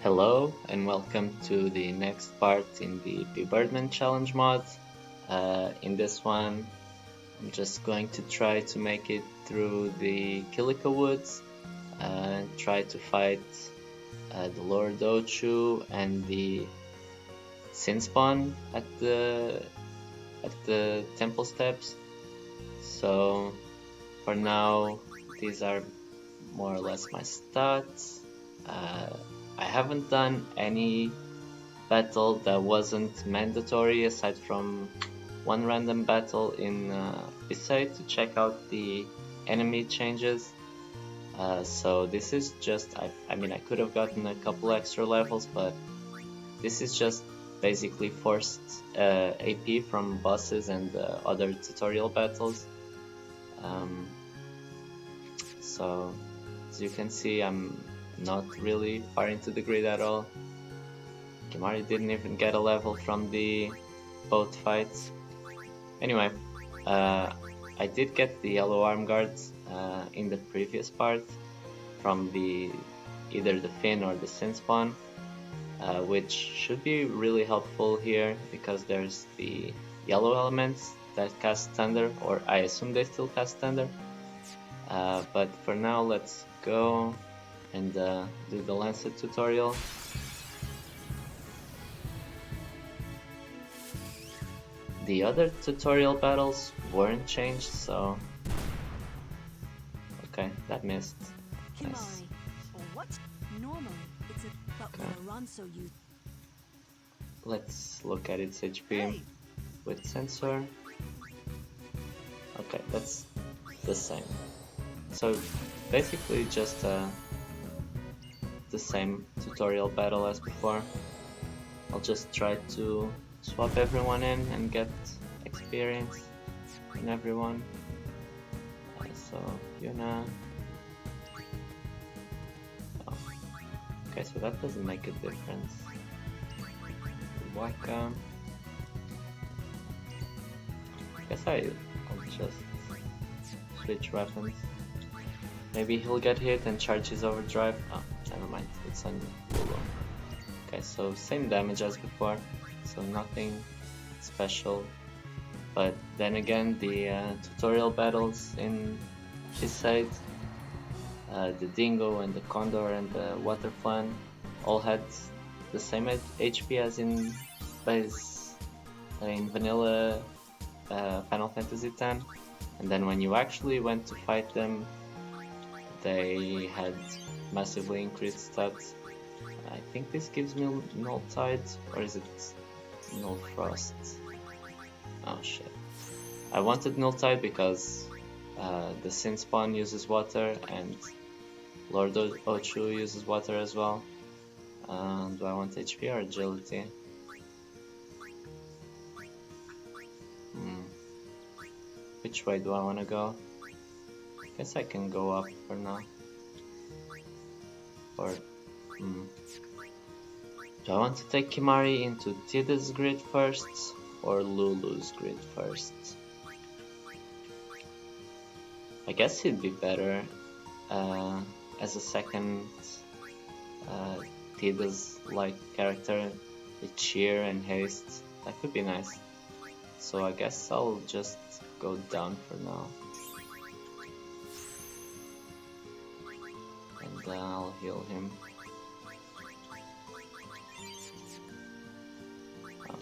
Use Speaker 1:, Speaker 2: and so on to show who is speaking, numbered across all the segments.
Speaker 1: Hello and welcome to the next part in the pbirdman challenge mod. In this one, I'm just going to try to make it through the Kilika woods and try to fight the Lord Ochu and the Sinspawn at the temple steps. So for now, these are more or less my stats. I haven't done any battle that wasn't mandatory aside from one random battle in Bisay to check out the enemy changes. So this is just, I mean I could have gotten a couple extra levels, but this is just basically forced AP from bosses and other tutorial battles. So as you can see, I'm not really far into the grid at all. Kimari didn't even get a level from the boat fights. Anyway, I did get the yellow arm guards in the previous part from either the Fin or the Sinspawn, which should be really helpful here because there's the yellow elements that cast thunder, or I assume they still cast thunder. But for now, let's go and do the Lancet tutorial. The other tutorial battles weren't changed, so okay, that missed. Nice. Okay. Let's look at its HP with sensor. Okay, that's the same. So basically just the same tutorial battle as before. I'll just try to swap everyone in and get experience in everyone. So Yuna. Oh. Okay, so that doesn't make a difference. Waka. Guess I'll just switch weapons. Maybe he'll get hit and charge his overdrive. Oh, never mind, it's on Lulu. Okay, so same damage as before, so nothing special. But then again, the tutorial battles in his side, the Dingo and the Condor and the Waterflan all had the same HP as in base in vanilla Final Fantasy X, and then when you actually went to fight them, they had massively increased stats. I think this gives me NulTide, or is it Null Frost? Oh shit. I wanted NulTide because the Sinspawn uses water and Lord Ochu uses water as well. Do I want HP or agility? Which way do I want to go? Guess I can go up for now. Or do I want to take Kimari into Tida's grid first or Lulu's grid first? I guess he'd be better as a second Tida's like character with cheer and haste. That could be nice. So I guess I'll just go down for now. And I'll heal him. Oh.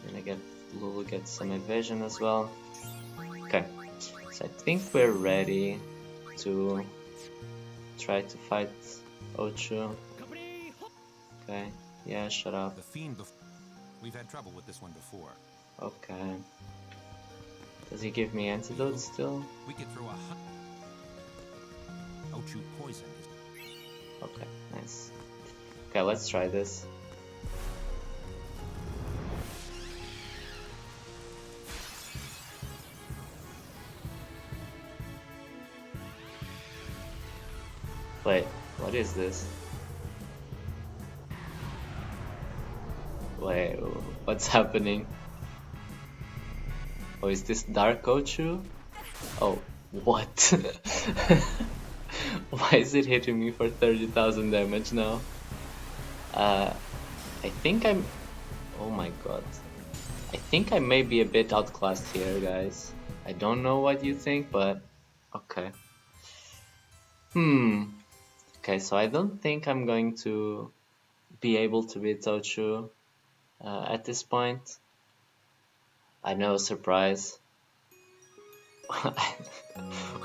Speaker 1: Gonna get Lulu gets some evasion as well. Okay, so I think we're ready to try to fight Ochu. Okay, yeah, shut up.
Speaker 2: The fiend. We've had trouble with this one before.
Speaker 1: Okay. Does he give me antidotes still?
Speaker 2: We could throw a Ochu poison.
Speaker 1: Okay, nice. Okay, let's try this. Wait, what is this? Wait, what's happening? Oh, is this Dark Ochu? Oh, what? Why is it hitting me for 30,000 damage now? I think I'm... Oh my god. I think I may be a bit outclassed here, guys. I don't know what you think, but... Okay. Okay, so I don't think I'm going to be able to beat Ochu at this point. I know, surprise.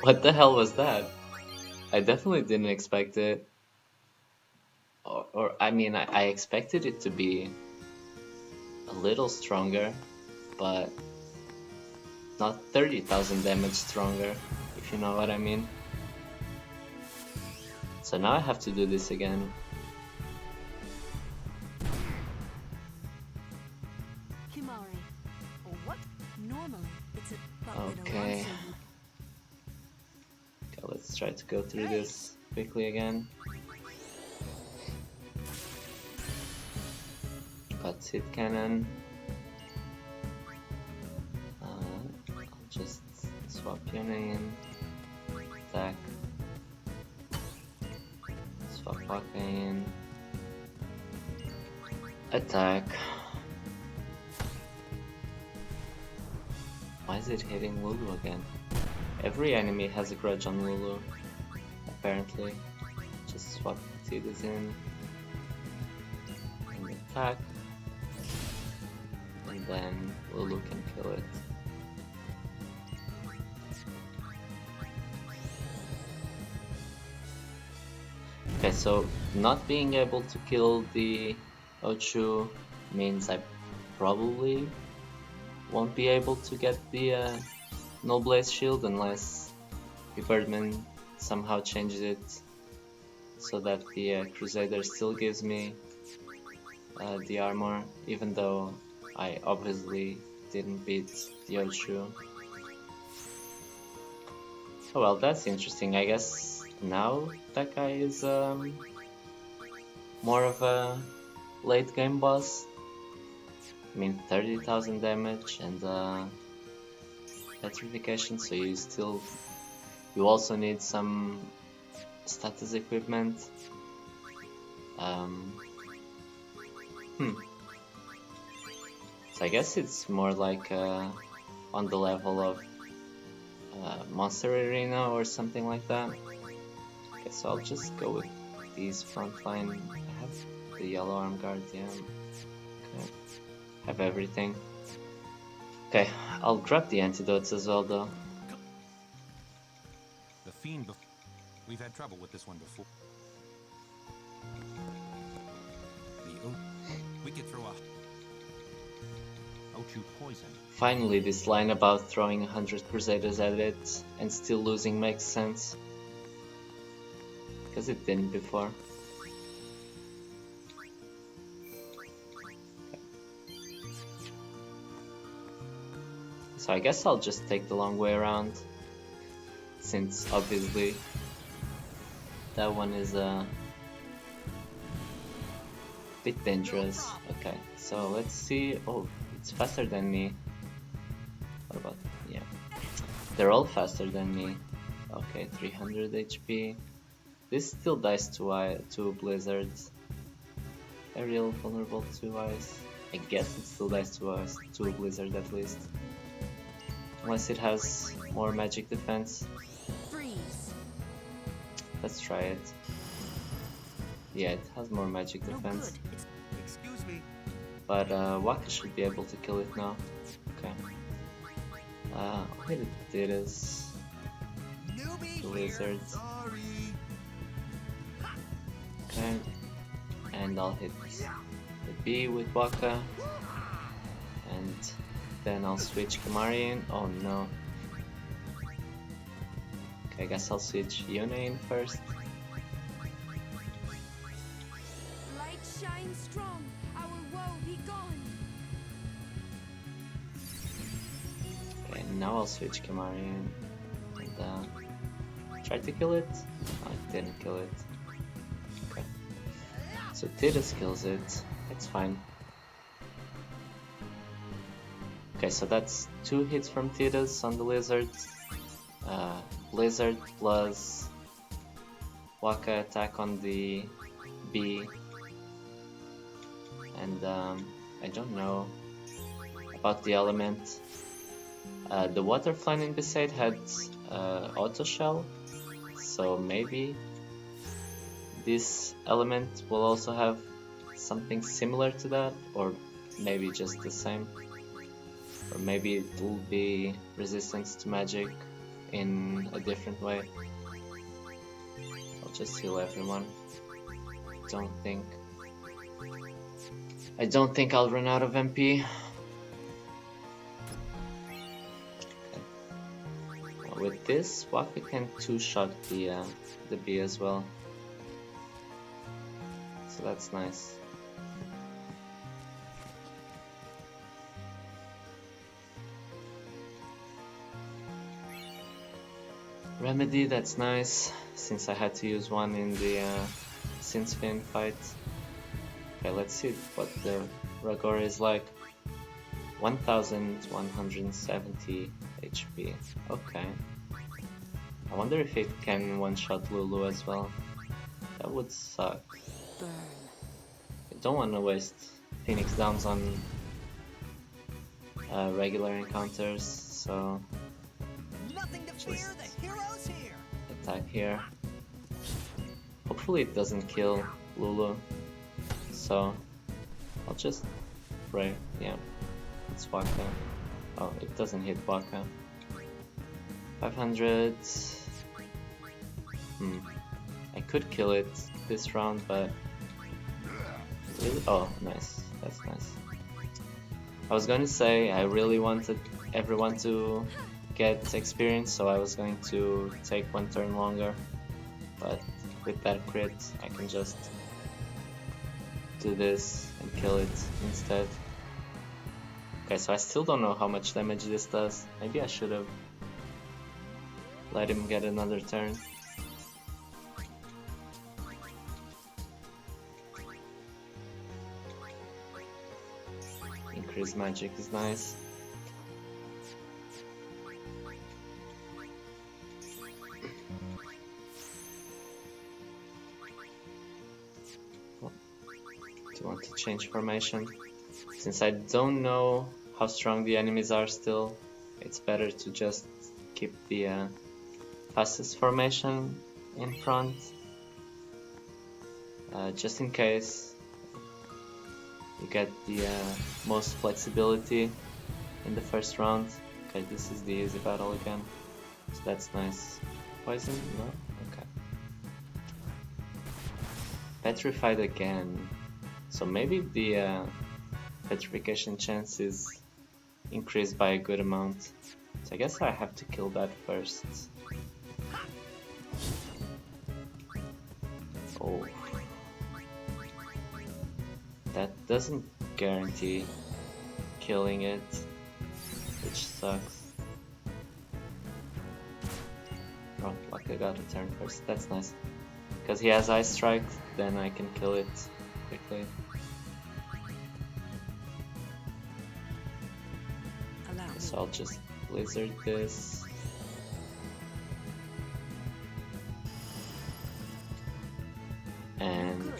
Speaker 1: What the hell was that? I definitely didn't expect it. Or I mean, I expected it to be a little stronger, but not 30,000 damage stronger, if you know what I mean. So now I have to do this again. Okay. Okay, let's try to go through this quickly again. Got hit cannon. I'll just swap Yuna in. Attack. Swap Waka in. Attack. Why is it hitting Lulu again? Every enemy has a grudge on Lulu, apparently. Just swap Tidus in. And attack. And then Lulu can kill it. Okay, so not being able to kill the Ochu means I probably won't be able to get the Null Blaze shield unless the Birdman somehow changes it so that the Crusader still gives me the armor, even though I obviously didn't beat the Ochu. Oh well, that's interesting. I guess now that guy is more of a late game boss. I mean, 30,000 damage and petrification, so you also need some status equipment. So I guess it's more like on the level of Monster Arena or something like that. Okay, so I'll just go with these frontline. I have the yellow arm guard, yeah. Okay. Have everything. Okay, I'll grab the antidotes as well though.
Speaker 2: The fiend. We've had trouble with this one before. We could throw a Ochu poison.
Speaker 1: Finally, this line about throwing 100 Crusaders at it and still losing makes sense. Because it didn't before. So I guess I'll just take the long way around, since obviously that one is a bit dangerous. Okay, so let's see. Oh, it's faster than me. What about, yeah, they're all faster than me. Okay, 300 HP. This still dies to blizzards. Aerial vulnerable to ice. I guess it still dies to ice, to a blizzard at least. Unless it has more magic defense.
Speaker 3: Freeze.
Speaker 1: Let's try it. Yeah, it has more magic defense.
Speaker 2: Excuse me.
Speaker 1: But Waka should be able to kill it now. Okay. I'll hit it with Tidus. The lizards. Okay. And I'll hit the B with Waka. And then I'll switch Kamari in. Oh no. Okay, I guess I'll switch Yuna in first.
Speaker 3: Light shines strong, our woe be gone.
Speaker 1: Okay, now I'll switch Kamari in. And try to kill it. Oh, it didn't kill it. Okay. So Tidus kills it. It's fine. Okay, so that's 2 hits from Tidus on the lizard. Blizzard plus Waka attack on the B. and I don't know about the element. The water flying beside had auto shell, so maybe this element will also have something similar to that, or maybe just the same, or maybe it will be resistance to magic in a different way. I'll just heal everyone. I don't think I'll run out of MP. Okay. With this, Waka can two-shot the bee as well, so that's nice. Remedy, that's nice, since I had to use one in the Sinspawn fight. Okay, let's see what the Ragora is like. 1170 HP. Okay. I wonder if it can one-shot Lulu as well. That would suck. I don't want to waste Phoenix Downs on regular encounters, so just attack here. Hopefully it doesn't kill Lulu, so I'll just pray. Yeah, it's Waka. Oh, it doesn't hit Waka. 500. I could kill it this round, but really? Oh, nice. That's nice. I was going to say I really wanted everyone to get experience, so I was going to take one turn longer, but with that crit I can just do this and kill it instead. Okay, so I still don't know how much damage this does. Maybe I should have let him get another turn. Increased magic is nice. Do you want to change formation? Since I don't know how strong the enemies are still, it's better to just keep the fastest formation in front, just in case you get the most flexibility in the first round. Okay, this is the easy battle again, so that's nice. Poison? No? Okay. Petrified again. So maybe the petrification chance is increased by a good amount. So I guess I have to kill that first. Oh. That doesn't guarantee killing it, which sucks. Oh, like I got a turn first, that's nice. Because he has Ice Strike, then I can kill it quickly. So I'll just Blizzard this. And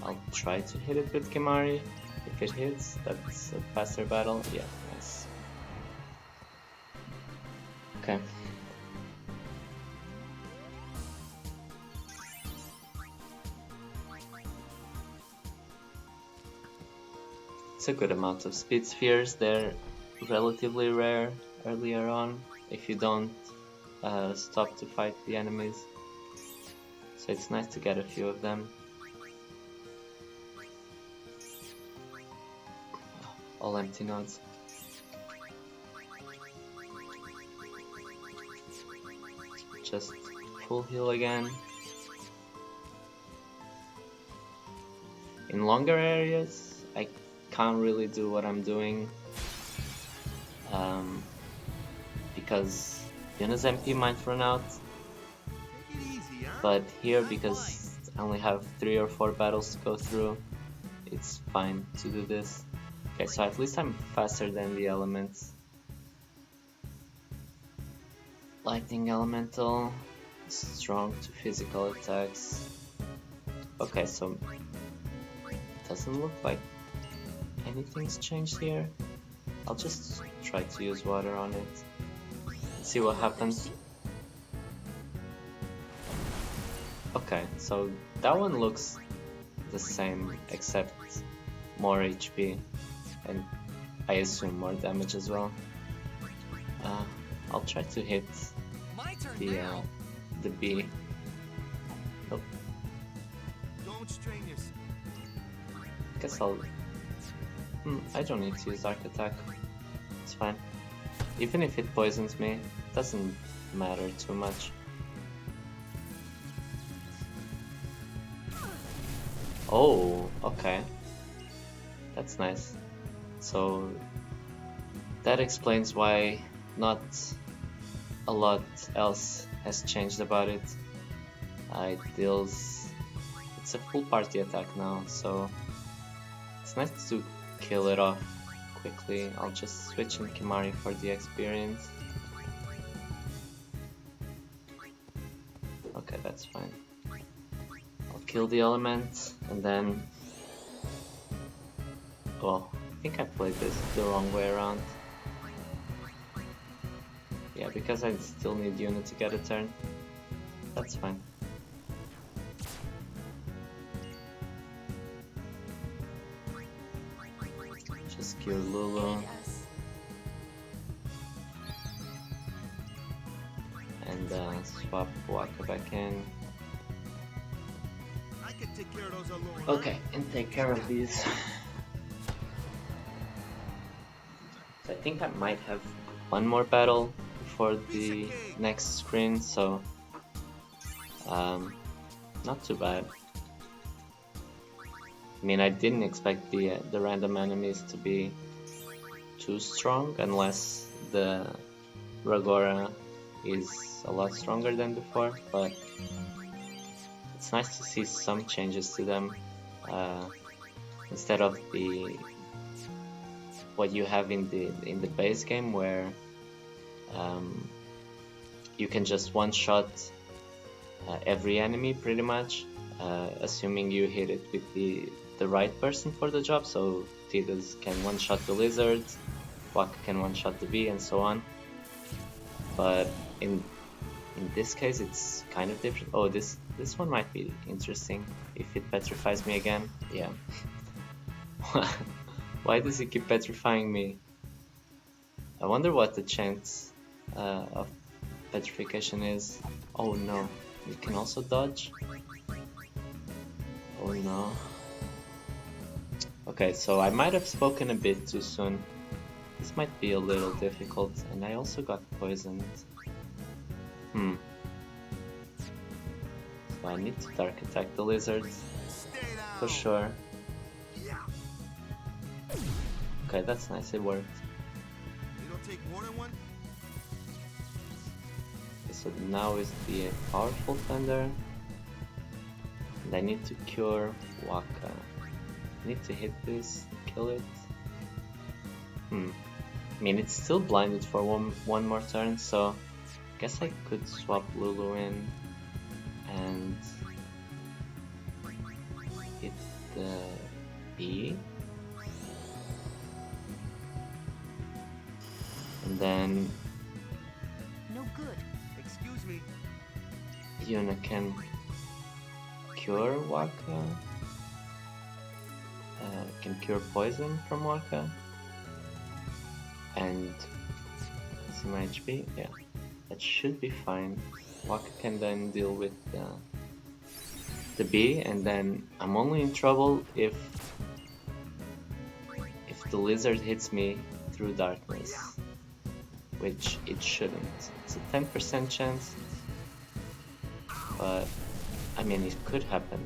Speaker 1: I'll try to hit it with Kimari. If it hits, that's a faster battle. Yeah, nice. Okay. It's a good amount of speed spheres. They're relatively rare earlier on if you don't stop to fight the enemies. So it's nice to get a few of them. All empty nodes. Just full heal again. In longer areas, I can't really do what I'm doing because Yuna's MP might run out. But here, because I only have 3 or 4 battles to go through, it's fine to do this. Okay, so at least I'm faster than the elements. Lightning Elemental, strong to physical attacks. Okay, so doesn't look like anything's changed here. I'll just try to use water on it. See what happens. Okay, so that one looks the same except more HP and I assume more damage as well. I'll try to hit
Speaker 2: My turn now.
Speaker 1: the bee. Nope.
Speaker 2: Don't strain yourself.
Speaker 1: Guess I'll... I don't need to use Dark Attack. It's fine. Even if it poisons me, it doesn't matter too much. Oh, okay. That's nice. So that explains why not a lot else has changed about it. It deals... It's a full party attack now, so it's nice to kill it off quickly. I'll just switch in Kimari for the experience. Okay, that's fine. I'll kill the element and then... Oh, I think I played this the wrong way around. Yeah, because I still need Yuna to get a turn. That's fine. Just cure Lulu. And swap Waka back in.
Speaker 2: I can take care of those alone.
Speaker 1: Okay, and take care of these. So I think I might have one more battle before the next screen, so not too bad. I mean, I didn't expect the random enemies to be too strong unless the Ragora is a lot stronger than before, but it's nice to see some changes to them instead of what you have in the base game, where you can just one-shot every enemy pretty much, assuming you hit it with the right person for the job. So Tidus can one-shot the lizard, Waka can one-shot the bee, and so on. But in this case it's kind of different. Oh, this one might be interesting if it petrifies me again. Yeah. Why does it keep petrifying me? I wonder what the chance of petrification is. Oh no, you can also dodge? Oh no. Okay, so I might have spoken a bit too soon. This might be a little difficult, and I also got poisoned. So I need to Dark Attack the lizards, for sure. Okay, that's nice, it worked.
Speaker 2: You don't take more than one?
Speaker 1: Okay, so now is the powerful thunder. And I need to cure Waka. I need to hit this and kill it. I mean, it's still blinded for one more turn, so I guess I could swap Lulu in and hit the bee. And then
Speaker 3: No good.
Speaker 2: Excuse me.
Speaker 1: Yuna can cure Waka. Can cure poison from Waka. And some HP, yeah. That should be fine. Waka can then deal with the bee, and then I'm only in trouble if the lizard hits me through darkness, which it shouldn't. It's a 10% chance, but I mean, it could happen.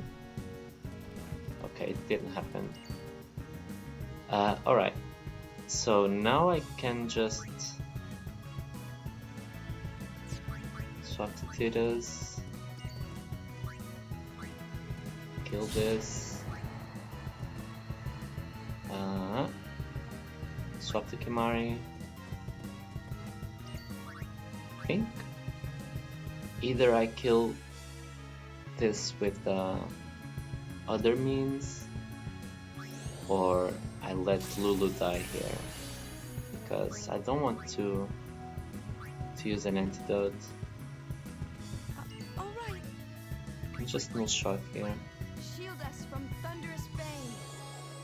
Speaker 1: Okay, it didn't happen. Alright, so now I can just swap the Tidus, kill this, swap the Kimari. I think either I kill this with other means, or I let Lulu die here, because I don't want to use an antidote.
Speaker 3: All right.
Speaker 1: I can just null shock here.
Speaker 3: Shield us from thunderous bane.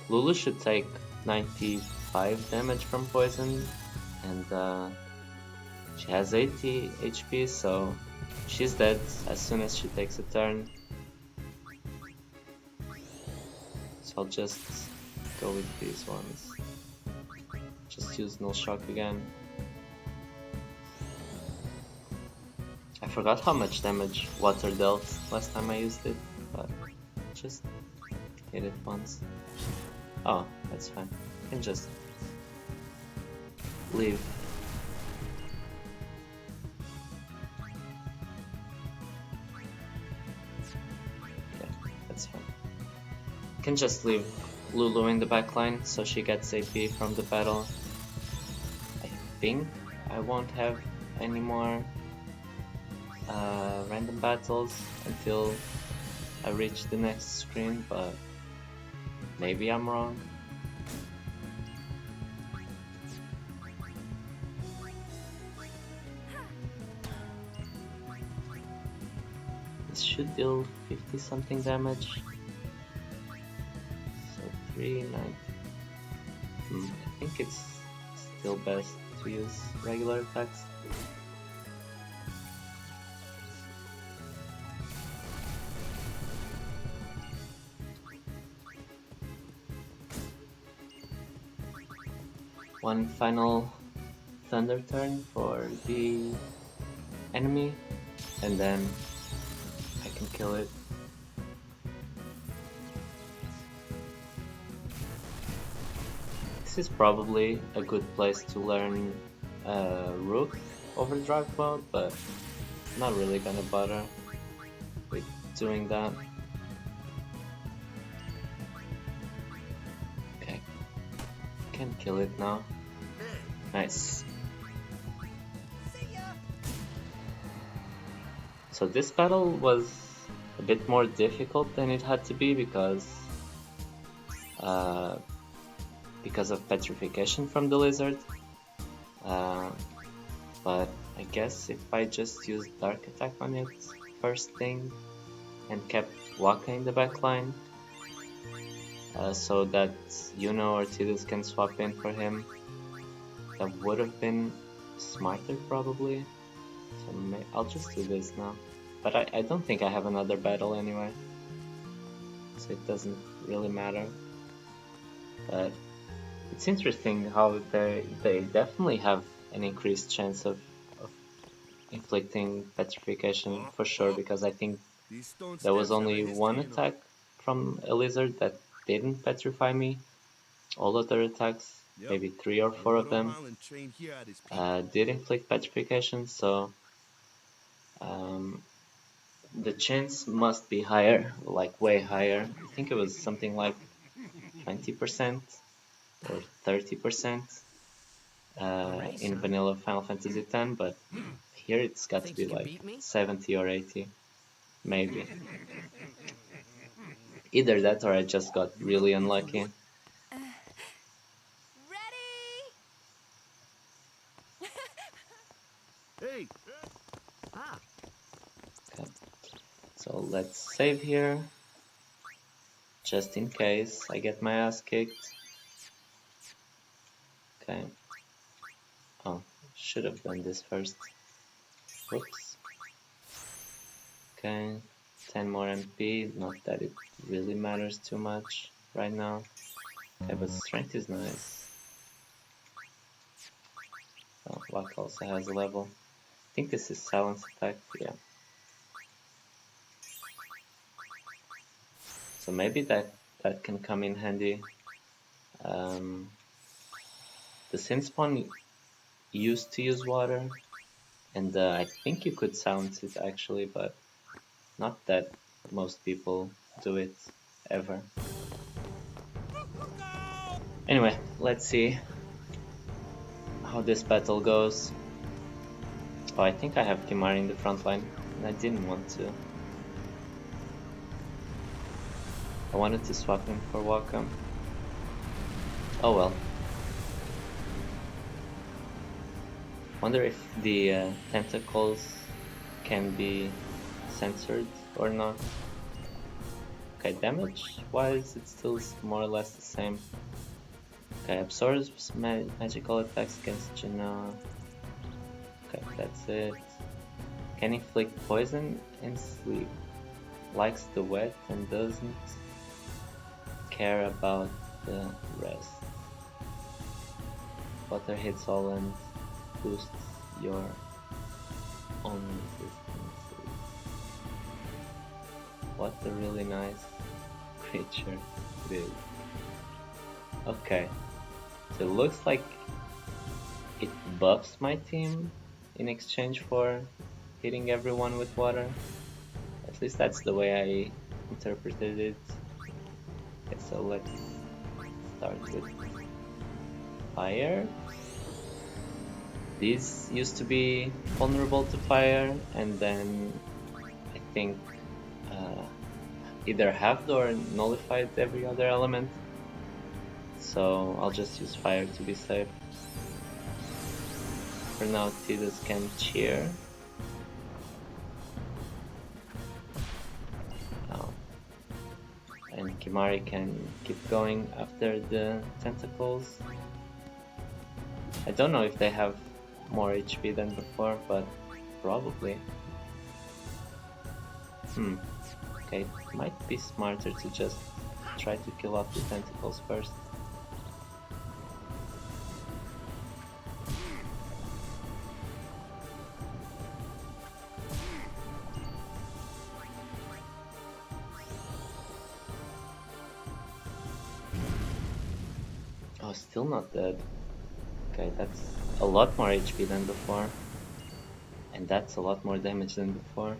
Speaker 1: Lulu should take 95 damage from poison, and she has 80 HP, so she's dead as soon as she takes a turn. So I'll just go with these ones. Just use null shock again. I forgot how much damage water dealt last time I used it, but just hit it once. Oh, that's fine. I can just leave. Yeah, that's fine. I can just leave Lulu in the backline so she gets AP from the battle. I think I won't have any more random battles until I reach the next screen, but maybe I'm wrong. This should deal 50 something damage. So 390. I think it's still best to use regular attacks. One final thunder turn for the enemy, and then I can kill it. This is probably a good place to learn Rook overdrive mode, but I'm not really gonna bother with doing that. Okay, can kill it now. Nice. So this battle was a bit more difficult than it had to be because of petrification from the lizard. But I guess if I just used dark attack on it first thing and kept Waka in the backline, so that Yuna or Tidus can swap in for him, that would have been smarter probably. So I'll just do this now. But I don't think I have another battle anyway, so it doesn't really matter. But it's interesting how they definitely have an increased chance of inflicting petrification for sure, because I think there was only one attack from a lizard that didn't petrify me. All other attacks, maybe 3 or 4 of them, did inflict petrification, so the chance must be higher, like way higher. I think it was something like 20% or 30% in vanilla Final Fantasy X, but here it's got to be like 70 or 80, maybe. Either that or I just got really unlucky.
Speaker 3: Ready?
Speaker 2: Hey!
Speaker 1: Okay. So let's save here, just in case I get my ass kicked. Okay. Oh, should have done this first. Whoops. Okay, 10 more MP, not that it really matters too much right now. Okay, but strength is nice. Oh, luck also has a level. I think this is silence attack, yeah. So maybe that can come in handy. The Sinspawn used to use water, and I think you could silence it actually, but not that most people do it ever. Anyway, let's see how this battle goes. Oh, I think I have Kimari in the front line, and I didn't want to. I wanted to swap him for Waka. Oh well. Wonder if the tentacles can be censored or not. Okay, damage wise it's still more or less the same. Okay, absorbs magical attacks against Genou. Okay, that's it. Can inflict poison and sleep. Likes the wet and doesn't care about the rest. Water hits all and boosts your own resistance. What a really nice creature it is. Okay, so it looks like it buffs my team in exchange for hitting everyone with water. At least that's the way I interpreted it. Okay, so let's start with fire. These used to be vulnerable to fire, and then I think either halved or nullified every other element. So I'll just use fire to be safe. For now, Tidus can cheer. And Kimari can keep going after the tentacles. I don't know if they have more HP than before, but probably. Okay, might be smarter to just try to kill off the tentacles first. Oh, still not dead. Okay, that's a lot more HP than before. And that's a lot more damage than before.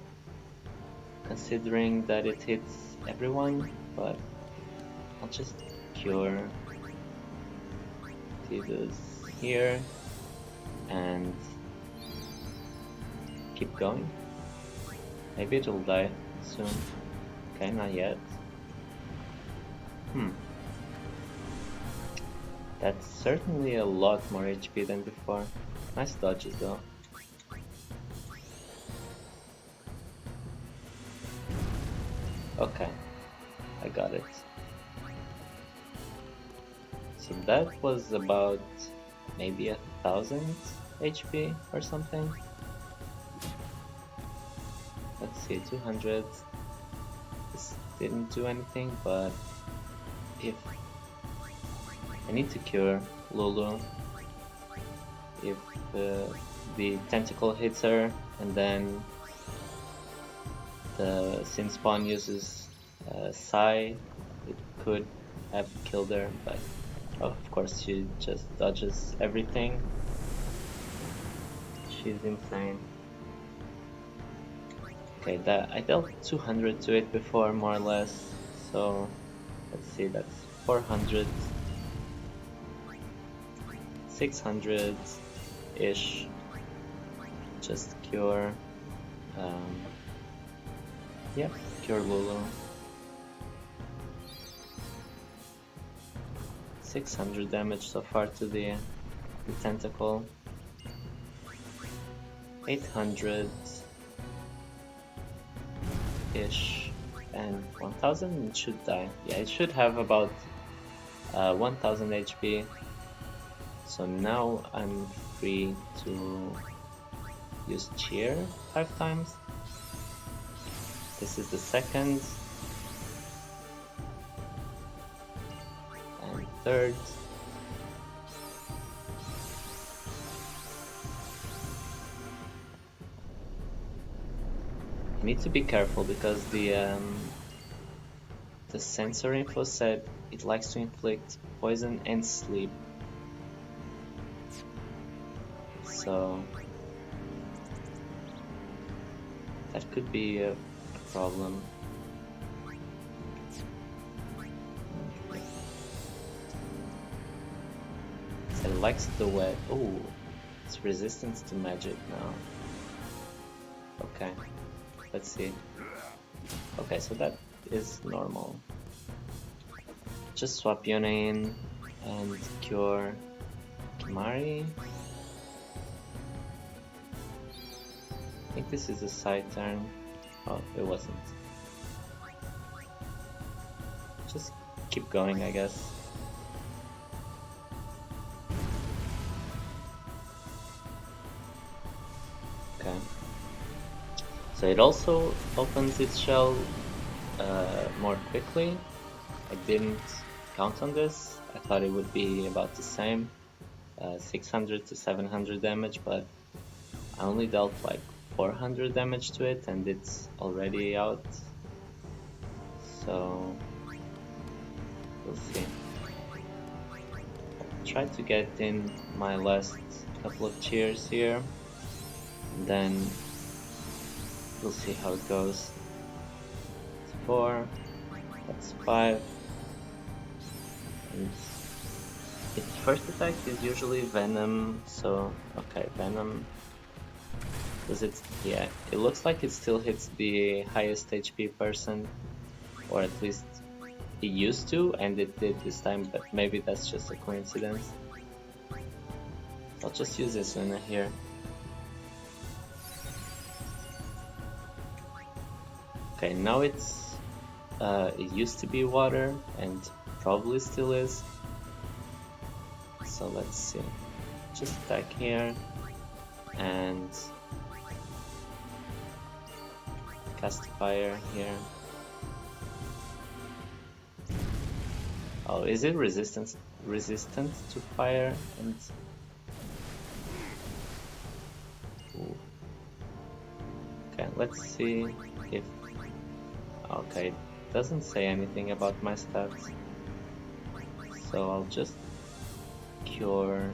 Speaker 1: Considering that it hits everyone, but I'll just cure Tidus here and keep going. Maybe it'll die soon. Okay, not yet. That's certainly a lot more HP than before. Nice dodges though. Okay, I got it. So that was about maybe 1000 HP or something. Let's see, 200. This didn't do anything, but if I need to cure Lulu, if the tentacle hits her and then the Sinspawn uses Psy, it could have killed her, but of course she just dodges everything. She's insane. Okay, I dealt 200 to it before, more or less, so let's see, that's 400, 600-ish. Just cure, yeah, cure Lulu. 600 damage so far to the tentacle. 800-ish, and 1000 it should die. Yeah, it should have about 1000 HP. So now I'm free to use cheer 5 times. This is the second and third. I need to be careful because the sensor info said it likes to inflict poison and sleep. So that could be a problem. So it likes the wet. Oh, it's resistance to magic now. Okay, let's see. Okay, so that is normal. Just swap Yuna in and cure Kimari. I think this is a side turn. Oh, it wasn't. Just keep going, I guess. Okay. So it also opens its shell more quickly. I didn't count on this. I thought it would be about the same, 600 to 700 damage, but I only dealt like 400 damage to it and it's already out. So we'll see. I'll try to get in my last couple of cheers here, and then we'll see how it goes. That's 4, that's 5. And its first attack is usually Venom, so okay, Venom. Does it? Yeah, it looks like it still hits the highest HP person, or at least it used to, and it did this time, but maybe that's just a coincidence. I'll just use this Yuna here. Okay, now it's it used to be water and probably still is. So let's see. Just attack here and cast fire here. Oh, is it resistant to fire? And ooh. Okay, let's see if okay, it doesn't say anything about my stats. So I'll just cure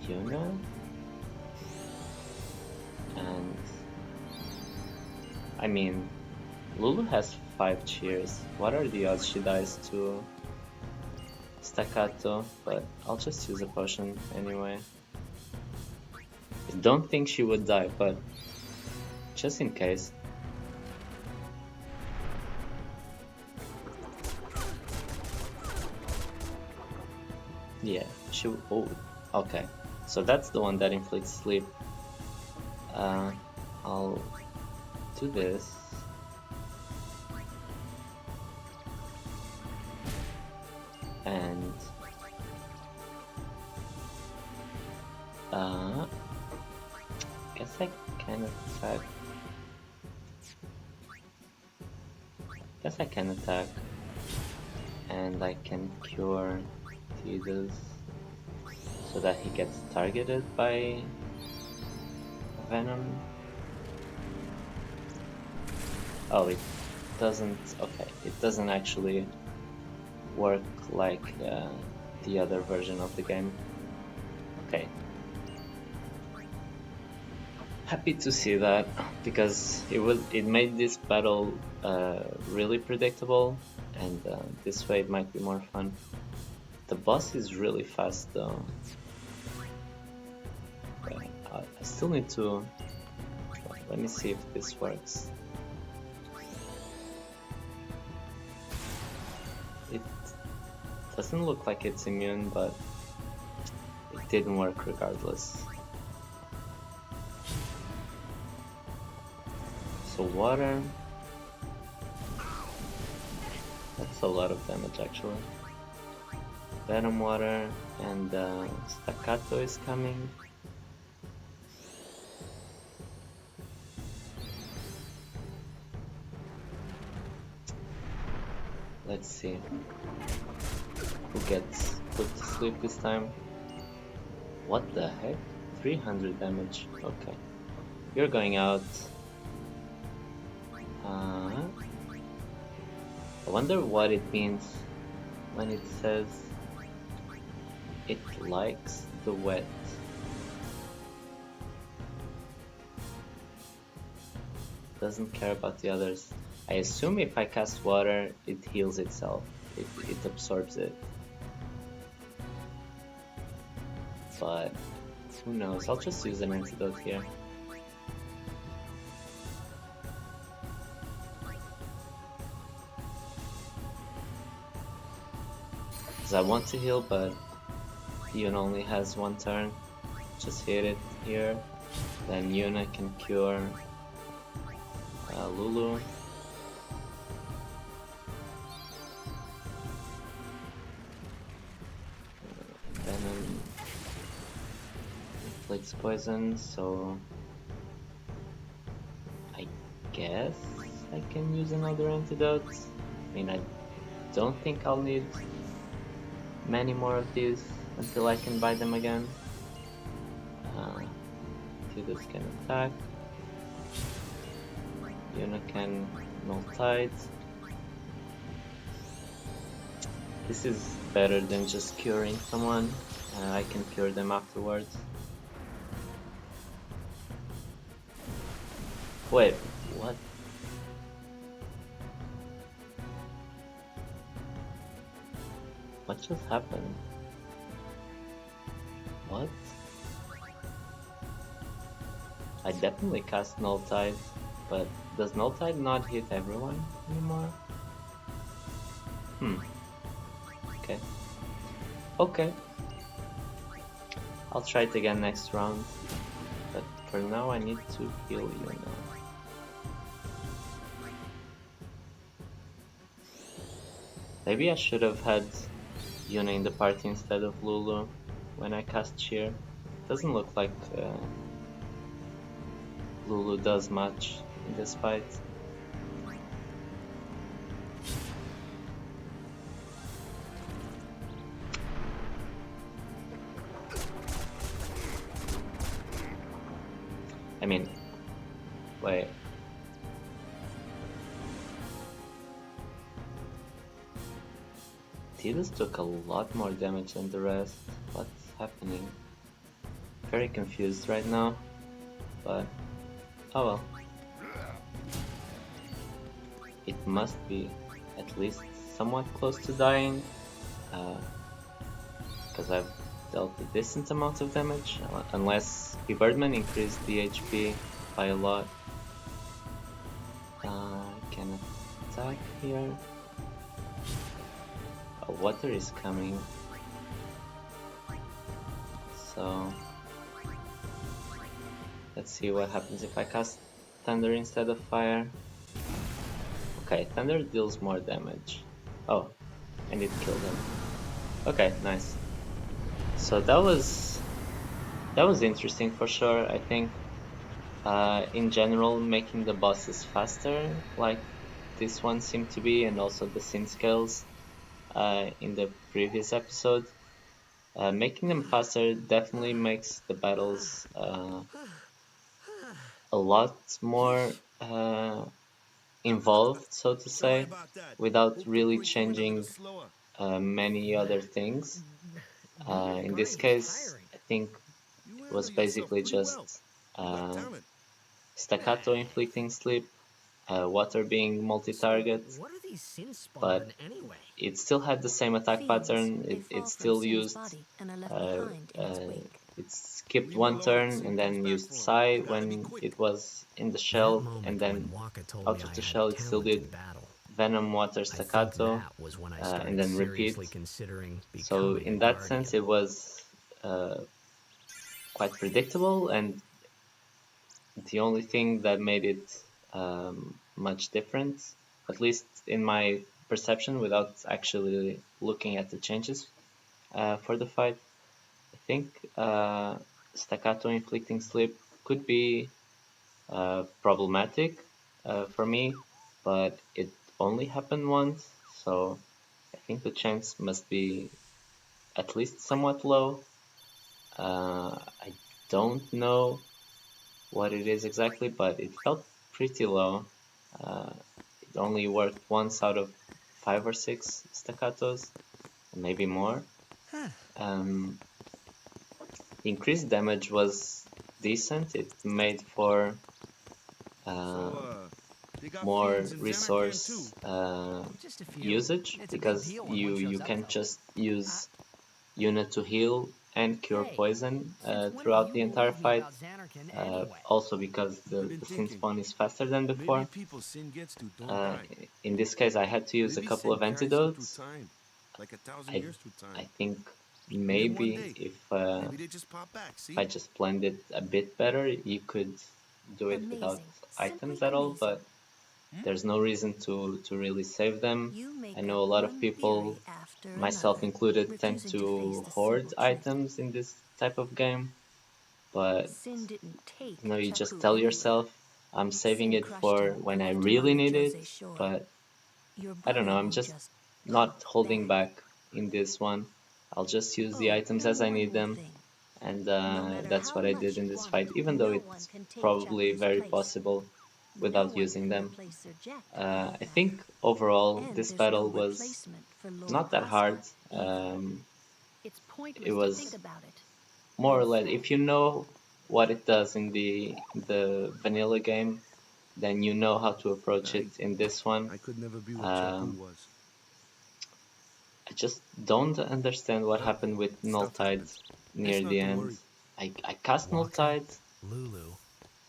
Speaker 1: Yuna and I mean Lulu has 5 cheers. What are the odds she dies to Staccato? But I'll just use a potion anyway. I don't think she would die, but just in case. Yeah, she. Oh, okay. So that's the one that inflicts sleep. I'll do this. And guess I can attack. Guess I can attack, and I can cure Tidus so that he gets targeted by Venom. Oh, it doesn't. Okay, it doesn't actually work like the other version of the game. Okay. Happy to see that, because it made this battle really predictable, and this way it might be more fun. The boss is really fast though. I still need to. Let me see if this works. It doesn't look like it's immune, but it didn't work regardless. So water. That's a lot of damage actually. Venom water and Staccato is coming. Let's see who gets put to sleep this time. What the heck? 300 damage. Okay, you're going out. I wonder what it means when it says it likes the wet. Doesn't care about the others. I assume if I cast water, it heals itself. It absorbs it. But who knows? I'll just use an antidote here. because I want to heal, but Yuna only has one turn. Just hit it here. Then Yuna can cure Lulu. Venom inflicts poison, so I guess I can use another antidote. I mean, I don't think I'll need many more of these until I can buy them again. Tidus can attack. Yuna can NulTide. This is better than just curing someone. I can cure them afterwards. Wait, what? What just happened? What? I definitely cast NulTide, but does NulTide not hit everyone anymore? Okay. Okay. I'll try it again next round, but for now I need to heal Yuna. Maybe I should have had Yuna in the party instead of Lulu when I cast Cheer. Doesn't look like Lulu does much in this fight. I mean, wait. Tidus took a lot more damage than the rest. What's happening? Very confused right now, but oh well. It must be at least somewhat close to dying, because I've dealt a decent amount of damage, unless pbirdman increased the HP by a lot. I can attack here. Oh, water is coming, so let's see what happens if I cast thunder instead of fire. Okay, thunder deals more damage. Oh, and it killed him. Okay, nice. So that was interesting for sure. I think in general making the bosses faster, like this one seemed to be, and also the sin scales in the previous episode, making them faster definitely makes the battles a lot more involved, so to say, without really changing many other things. In this case, I think it was basically just staccato inflicting sleep, water being multi-target,
Speaker 4: What are these
Speaker 1: but
Speaker 4: Sinspawn anyway?
Speaker 1: it still had the same attack pattern. It still used it skipped one turn and then used Psy when it was in the shell, and then out of the shell it still did Venom, Water, Staccato, and then repeat. So in that sense it was quite predictable, and the only thing that made it much different, at least in my perception without actually looking at the changes for the fight, I think staccato inflicting sleep could be problematic for me, but it only happened once, so I think the chance must be at least somewhat low. I don't know what it is exactly, but it felt pretty low. It only worked once out of 5 or 6 staccatos, maybe more. The increased damage was decent. It made for more resource usage, because you can just use Yuna to heal and cure poison throughout the entire fight. Also because the Sinspawn is faster than before. In this case I had to use a couple of antidotes,
Speaker 2: like 1,000
Speaker 1: I
Speaker 2: years through
Speaker 1: I
Speaker 2: time.
Speaker 1: think
Speaker 2: And then one
Speaker 1: maybe
Speaker 2: day, maybe they just pop back,
Speaker 1: if
Speaker 2: see?
Speaker 1: I just blend it a bit better, you could do it without
Speaker 3: Amazing.
Speaker 1: items
Speaker 3: Simply
Speaker 1: at all,
Speaker 3: amazing.
Speaker 1: but there's no reason to really save them.
Speaker 3: You
Speaker 1: I
Speaker 3: make
Speaker 1: know
Speaker 3: up
Speaker 1: a lot of
Speaker 3: one
Speaker 1: people,
Speaker 3: theory after
Speaker 1: myself
Speaker 3: another,
Speaker 1: included, tend
Speaker 3: refusing to face
Speaker 1: to
Speaker 3: the
Speaker 1: hoard
Speaker 3: simple truth.
Speaker 1: items in this type of game, but
Speaker 3: Sin didn't take
Speaker 1: you know, you just
Speaker 3: Chapu
Speaker 1: tell
Speaker 3: anywhere.
Speaker 1: yourself, I'm saving
Speaker 3: Sin
Speaker 1: it
Speaker 3: crushed
Speaker 1: for
Speaker 3: him
Speaker 1: when
Speaker 3: and
Speaker 1: I
Speaker 3: left him on
Speaker 1: really
Speaker 3: the
Speaker 1: need
Speaker 3: Jose
Speaker 1: it,
Speaker 3: shore.
Speaker 1: but
Speaker 3: Your
Speaker 1: I don't
Speaker 3: brother
Speaker 1: know, I'm
Speaker 3: won't
Speaker 1: just
Speaker 3: just
Speaker 1: not
Speaker 3: pop
Speaker 1: holding
Speaker 3: back.
Speaker 1: back in this one. I'll just use the
Speaker 3: Oh,
Speaker 1: items as
Speaker 3: and
Speaker 1: I
Speaker 3: one
Speaker 1: need
Speaker 3: more
Speaker 1: them,
Speaker 3: thing.
Speaker 1: and
Speaker 3: No matter
Speaker 1: that's
Speaker 3: how
Speaker 1: what I did
Speaker 3: much
Speaker 1: in
Speaker 3: you
Speaker 1: this
Speaker 3: want him,
Speaker 1: fight, even though
Speaker 3: no one
Speaker 1: it's
Speaker 3: can take
Speaker 1: probably
Speaker 3: Chapu's
Speaker 1: very
Speaker 3: place.
Speaker 1: possible
Speaker 3: No
Speaker 1: without
Speaker 3: one
Speaker 1: using
Speaker 3: can
Speaker 1: them.
Speaker 3: replace Sir Jack,
Speaker 1: I
Speaker 3: for that matter.
Speaker 1: think overall
Speaker 3: And
Speaker 1: this
Speaker 3: there's no
Speaker 1: battle was
Speaker 3: replacement for Lord
Speaker 1: not that hard.
Speaker 3: Casca either. It's
Speaker 1: It
Speaker 3: pointless to think
Speaker 1: was
Speaker 3: about it.
Speaker 1: more
Speaker 3: In
Speaker 1: or less,
Speaker 3: fact,
Speaker 1: if you know what it does in the vanilla game, then you know how to approach it in this one.
Speaker 2: I could never be what Chapu
Speaker 1: Um,
Speaker 2: was.
Speaker 1: I just don't understand what
Speaker 2: But
Speaker 1: happened with
Speaker 2: stuff
Speaker 1: NulTide
Speaker 2: happens.
Speaker 1: near
Speaker 2: Best
Speaker 1: the
Speaker 2: not to
Speaker 1: end.
Speaker 2: worry.
Speaker 1: I cast
Speaker 4: Waka,
Speaker 1: NulTide,
Speaker 4: Lulu,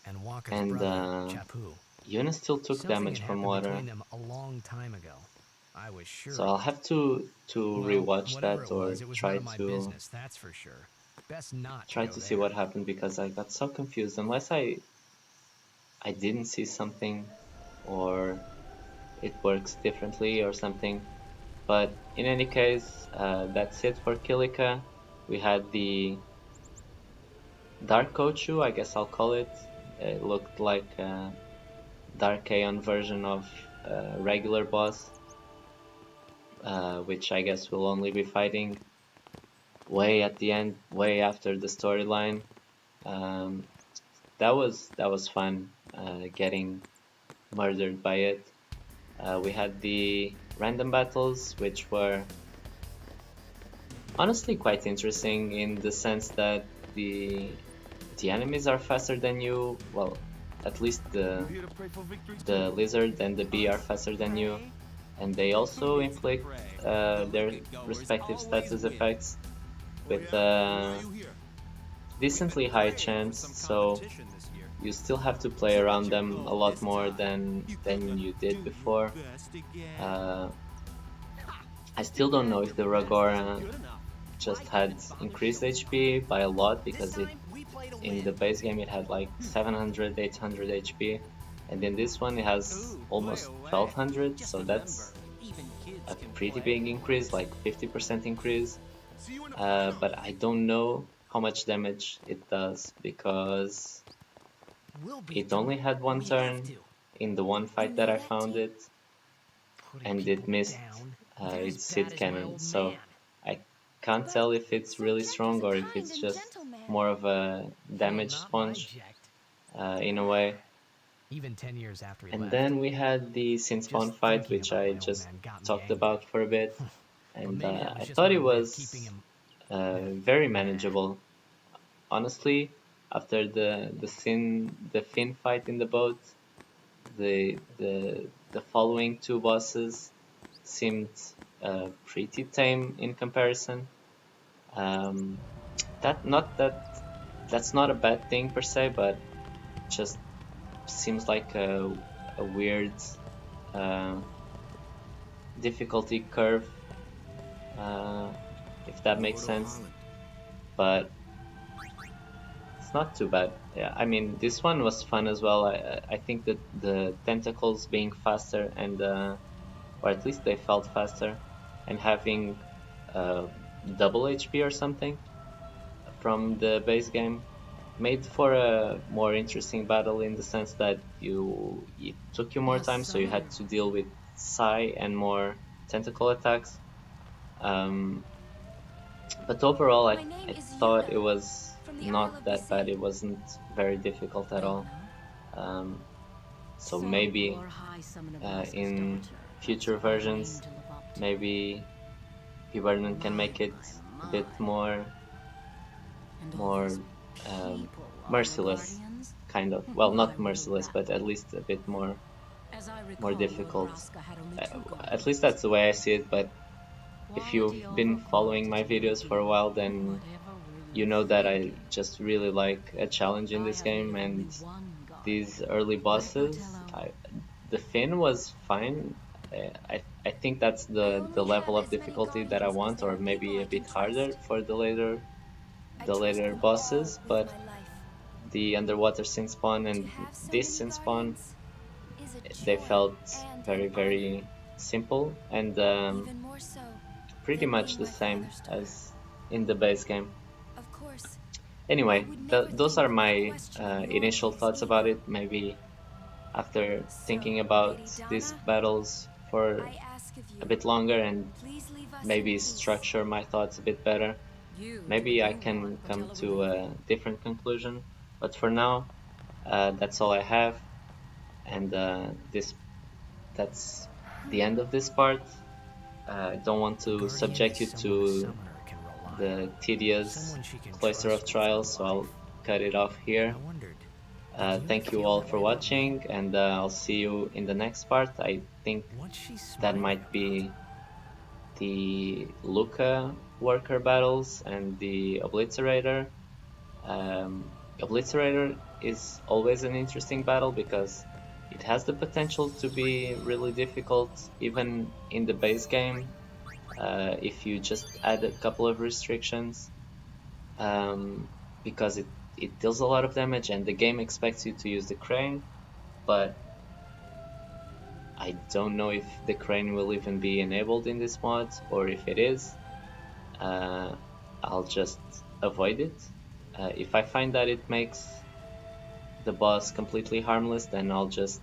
Speaker 4: and Waka's
Speaker 1: and
Speaker 4: brother, Chapu.
Speaker 1: Yuna still took
Speaker 4: Something
Speaker 1: damage
Speaker 4: had
Speaker 1: from
Speaker 4: happened
Speaker 1: water,
Speaker 4: between them a long time ago. I was
Speaker 1: so
Speaker 4: sure
Speaker 1: I'll
Speaker 4: of it.
Speaker 1: have to
Speaker 4: Well,
Speaker 1: rewatch
Speaker 4: whatever
Speaker 1: that
Speaker 4: it
Speaker 1: or
Speaker 4: was none of my business, that's for sure. Best not to
Speaker 1: try
Speaker 4: go
Speaker 1: to see
Speaker 4: there.
Speaker 1: what happened because I got so confused. Unless I didn't see something, or it works differently or something. But in any case, that's it for Kilika. We had the Dark Kochu, I guess I'll call it. It looked like a Dark Aeon version of regular boss, which I guess we'll only be fighting way at the end, way after the storyline. Um, that was fun, getting murdered by it. We had the random battles, which were honestly quite interesting in the sense that the the enemies are faster than you. Well, at least
Speaker 2: You here to pray for victory
Speaker 1: the
Speaker 2: too?
Speaker 1: lizard and the bee are faster than you, and they also
Speaker 5: Who needs to
Speaker 1: inflict
Speaker 5: pray? The
Speaker 1: their
Speaker 5: liquor goers
Speaker 1: respective
Speaker 5: always
Speaker 1: status
Speaker 5: win.
Speaker 1: effects
Speaker 2: Oh
Speaker 1: with
Speaker 2: yeah? Why are you here?
Speaker 5: We've been
Speaker 1: decently high
Speaker 5: praying for
Speaker 1: chance.
Speaker 5: some
Speaker 1: So
Speaker 5: competition this year.
Speaker 1: you still have to play
Speaker 5: So
Speaker 1: around
Speaker 5: what's your
Speaker 1: them a
Speaker 5: goal
Speaker 1: lot
Speaker 5: this
Speaker 1: more
Speaker 5: time?
Speaker 1: than
Speaker 5: You
Speaker 1: than
Speaker 5: gonna
Speaker 1: you
Speaker 5: do
Speaker 1: did
Speaker 5: your
Speaker 1: before.
Speaker 5: best again?
Speaker 1: Uh,
Speaker 5: Ha!
Speaker 1: I
Speaker 5: If you
Speaker 1: still don't know
Speaker 5: can't,
Speaker 1: if
Speaker 5: your
Speaker 1: the
Speaker 5: best isn't
Speaker 1: Ragora
Speaker 5: good enough.
Speaker 1: just
Speaker 5: Try
Speaker 1: had
Speaker 5: even Father
Speaker 1: increased
Speaker 5: Show's
Speaker 1: HP by a lot
Speaker 5: This
Speaker 1: because it
Speaker 5: time, we play to
Speaker 1: in
Speaker 5: win.
Speaker 1: the base game it had like 700, 800 HP, and in this one it has
Speaker 5: Ooh, play
Speaker 1: almost
Speaker 5: away.
Speaker 1: 1200,
Speaker 5: Just
Speaker 1: so
Speaker 5: remember,
Speaker 1: that's
Speaker 5: even kids
Speaker 1: a
Speaker 5: can
Speaker 1: pretty
Speaker 5: play.
Speaker 1: big increase, like 50% increase.
Speaker 2: See you in the final.
Speaker 1: But I don't know how much damage it does because
Speaker 4: We'll beat
Speaker 1: it
Speaker 4: them.
Speaker 1: only had one
Speaker 4: We have
Speaker 1: turn
Speaker 4: to.
Speaker 1: in the one
Speaker 3: you
Speaker 1: fight that
Speaker 3: know
Speaker 1: I
Speaker 3: that,
Speaker 1: found
Speaker 3: team?
Speaker 1: it,
Speaker 4: Putting
Speaker 1: and it
Speaker 4: people
Speaker 1: missed
Speaker 4: down. As
Speaker 1: its
Speaker 4: bad
Speaker 1: hit
Speaker 4: as my
Speaker 1: cannon.
Speaker 4: old
Speaker 1: So
Speaker 4: man.
Speaker 1: I can't
Speaker 3: But
Speaker 1: tell if it's
Speaker 3: Sir
Speaker 1: really
Speaker 3: Jack is
Speaker 1: strong
Speaker 3: a
Speaker 1: or if
Speaker 3: kind
Speaker 1: it's
Speaker 3: and
Speaker 1: just
Speaker 3: gentle man.
Speaker 1: more of a
Speaker 4: Well,
Speaker 1: damage
Speaker 4: not my
Speaker 1: sponge
Speaker 4: Jack.
Speaker 1: in a way.
Speaker 4: Even 10 years after he
Speaker 1: And
Speaker 4: left.
Speaker 1: then we had the
Speaker 4: Just
Speaker 1: Sinspawn fight,
Speaker 4: thinking
Speaker 1: which
Speaker 4: about
Speaker 1: I
Speaker 4: my old
Speaker 1: just
Speaker 4: man got me
Speaker 1: talked
Speaker 4: angry.
Speaker 1: about for a bit,
Speaker 4: But
Speaker 1: and
Speaker 4: maybe that was
Speaker 1: I
Speaker 4: just
Speaker 1: thought
Speaker 4: my
Speaker 1: it
Speaker 4: way of keeping
Speaker 1: was
Speaker 4: him
Speaker 1: very
Speaker 4: mad.
Speaker 1: manageable. Honestly, after the Finn fight in the boat, the following two bosses seemed pretty tame in comparison. Um, that's not a bad thing per se, but just seems like a weird uh, difficulty curve, uh, if that makes
Speaker 2: Mortal
Speaker 1: sense.
Speaker 2: Holland.
Speaker 1: But it's not too bad. Yeah, I mean this one was fun as well. I think that the tentacles being faster and or at least they felt faster, and having uh, double HP or something from the base game made for a more interesting battle in the sense that it took you more
Speaker 3: Yes,
Speaker 1: time, so you
Speaker 3: sir.
Speaker 1: had to deal with Psy and more tentacle attacks. Um, but overall,
Speaker 3: My name
Speaker 1: I
Speaker 3: is
Speaker 1: thought
Speaker 3: Yuna,
Speaker 1: it was
Speaker 3: from the Isle
Speaker 1: not
Speaker 3: of
Speaker 1: that bad.
Speaker 3: Bisay.
Speaker 1: It wasn't very difficult at
Speaker 3: Don't
Speaker 1: all.
Speaker 3: know.
Speaker 1: Um, so
Speaker 6: So
Speaker 1: maybe
Speaker 6: you're High Summoner Vraska's
Speaker 1: in
Speaker 6: daughter. That's
Speaker 1: future
Speaker 6: quite a name
Speaker 1: versions,
Speaker 6: to live up to.
Speaker 1: maybe pbirdman can
Speaker 6: My,
Speaker 1: make it a
Speaker 6: my.
Speaker 1: bit
Speaker 6: And all
Speaker 1: more
Speaker 6: these
Speaker 1: um,
Speaker 6: people are
Speaker 1: merciless,
Speaker 6: Regardians?
Speaker 1: kind of. Well,
Speaker 6: I
Speaker 1: not
Speaker 6: will
Speaker 1: merciless, but at
Speaker 6: rattle.
Speaker 1: least a bit
Speaker 6: As I
Speaker 1: more
Speaker 6: recall, Lord
Speaker 1: difficult.
Speaker 6: Vraska had only
Speaker 1: Uh,
Speaker 6: two
Speaker 1: at least
Speaker 6: guardians.
Speaker 1: that's the way I see it. But if you've
Speaker 6: Quality
Speaker 1: been
Speaker 6: over
Speaker 1: following my
Speaker 6: quantity,
Speaker 1: videos for a
Speaker 6: indeed.
Speaker 1: while, then
Speaker 6: Whatever were
Speaker 1: you
Speaker 6: you
Speaker 1: know that I
Speaker 6: thinking?
Speaker 1: just really like a challenge in
Speaker 6: I
Speaker 1: this
Speaker 6: have need
Speaker 1: game,
Speaker 6: of only
Speaker 1: and
Speaker 6: one guardian.
Speaker 1: these early
Speaker 6: Right,
Speaker 1: bosses,
Speaker 6: Martello?
Speaker 1: the Finn was fine. I think that's the level of difficulty that I want, or maybe a bit harder for the later bosses. But the underwater Sinspawn and this Sinspawn, they felt very simple and pretty much the same as in the base game. Anyway, those are my initial thoughts about it. Maybe after thinking about these battles for a bit longer and maybe structure my thoughts a bit better, maybe I can come to a different conclusion. But for now, that's all I have, and that's the end of this part. I don't want to subject you to the tedious cloister of trials, so I'll cut it off here. Thank you all for watching, and I'll see you in the next part. I think that might be the Luca worker battles and the Obliterator. Obliterator is always an interesting battle because it has the potential to be really difficult even in the base game if you just add a couple of restrictions, because it deals a lot of damage and the game expects you to use the crane, but I don't know if the crane will even be enabled in this mod, or if it is, I'll just avoid it. If I find that it makes the boss completely harmless, then I'll just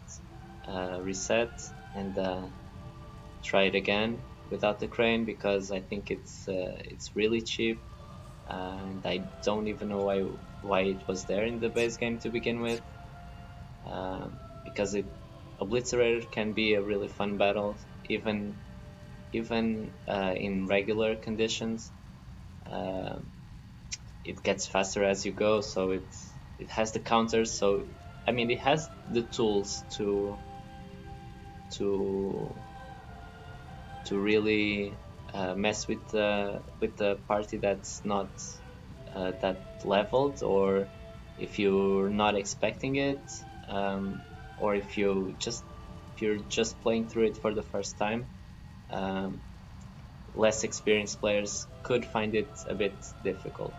Speaker 1: reset and try it again without the crane, because I think it's really cheap, and I don't even know why it was there in the base game to begin with, because Obliterator can be a really fun battle even in regular conditions. It gets faster as you go, so it has the counters, so I mean it has the tools to really mess with the party that's not that leveled, or if you're not expecting it, or if you're just playing through it for the first time. Less experienced players could find it a bit difficult.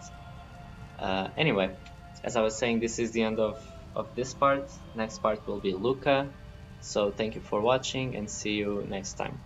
Speaker 1: Anyway, as I was saying, this is the end of this part. Next part will be Luca. So thank you for watching and see you next time.